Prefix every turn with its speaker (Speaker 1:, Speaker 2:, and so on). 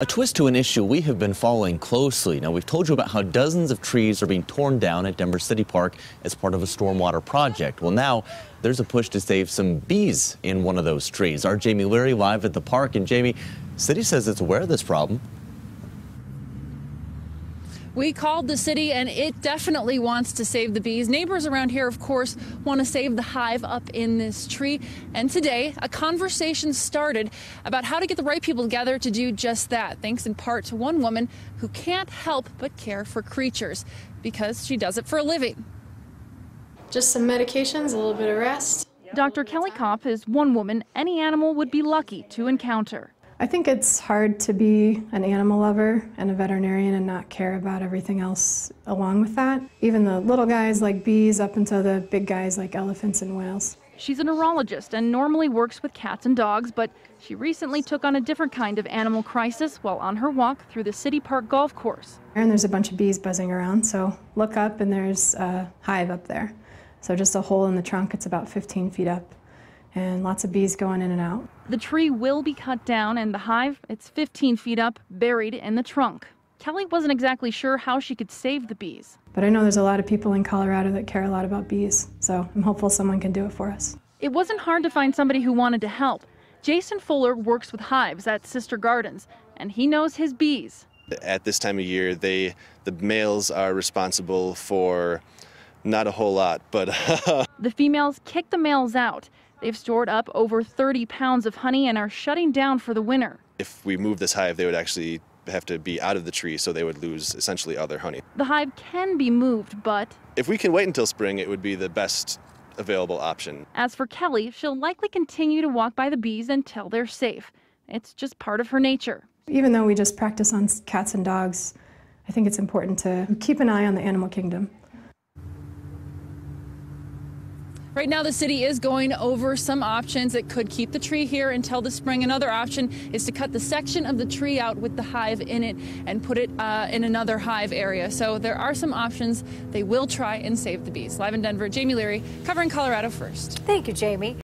Speaker 1: A twist to an issue we have been following closely. Now, we've told you about how dozens of trees are being torn down at Denver City Park as part of a stormwater project. Well, now there's a push to save some bees in one of those trees. Our Jamie Leary live at the park. And Jamie, city says it's aware of this problem.
Speaker 2: We called the city and it definitely wants to save the bees. Neighbors around here, of course, want to save the hive up in this tree. And today, a conversation started about how to get the right people together to do just that, thanks in part to one woman who can't help but care for creatures because she does it for a living.
Speaker 3: Just some medications, a little bit of rest.
Speaker 2: Dr. Kelly Kopp is one woman any animal would be lucky to encounter.
Speaker 3: I think it's hard to be an animal lover and a veterinarian and not care about everything else along with that. Even the little guys like bees up until the big guys like elephants and whales.
Speaker 2: She's a neurologist and normally works with cats and dogs, but she recently took on a different kind of animal crisis while on her walk through the City Park golf course.
Speaker 3: And there's a bunch of bees buzzing around, so look up and there's a hive up there. So just a hole in the trunk, it's about 15 feet up. And lots of bees going in and out.
Speaker 2: The tree will be cut down and the hive, it's 15 feet up, buried in the trunk. Kelly wasn't exactly sure how she could save the bees.
Speaker 3: But I know there's a lot of people in Colorado that care a lot about bees, so I'm hopeful someone can do it for us.
Speaker 2: It wasn't hard to find somebody who wanted to help. Jason Fuller works with hives at Sister Gardens, and he knows his bees.
Speaker 4: At this time of year, the males are responsible for not a whole lot, but
Speaker 2: the females kick the males out. They've stored up over 30 pounds of honey and are shutting down for the winter.
Speaker 4: If we move this hive, they would actually have to be out of the tree, so they would lose essentially all their honey.
Speaker 2: The hive can be moved, but
Speaker 4: if we can wait until spring, it would be the best available option.
Speaker 2: As for Kelly, she'll likely continue to walk by the bees until they're safe. It's just part of her nature.
Speaker 3: Even though we just practice on cats and dogs, I think it's important to keep an eye on the animal kingdom.
Speaker 2: Right now, the city is going over some options that could keep the tree here until the spring. Another option is to cut the section of the tree out with the hive in it and put it in another hive area. So there are some options. They will try and save the bees. Live in Denver, Jamie Leary, covering Colorado First.
Speaker 5: Thank you, Jamie.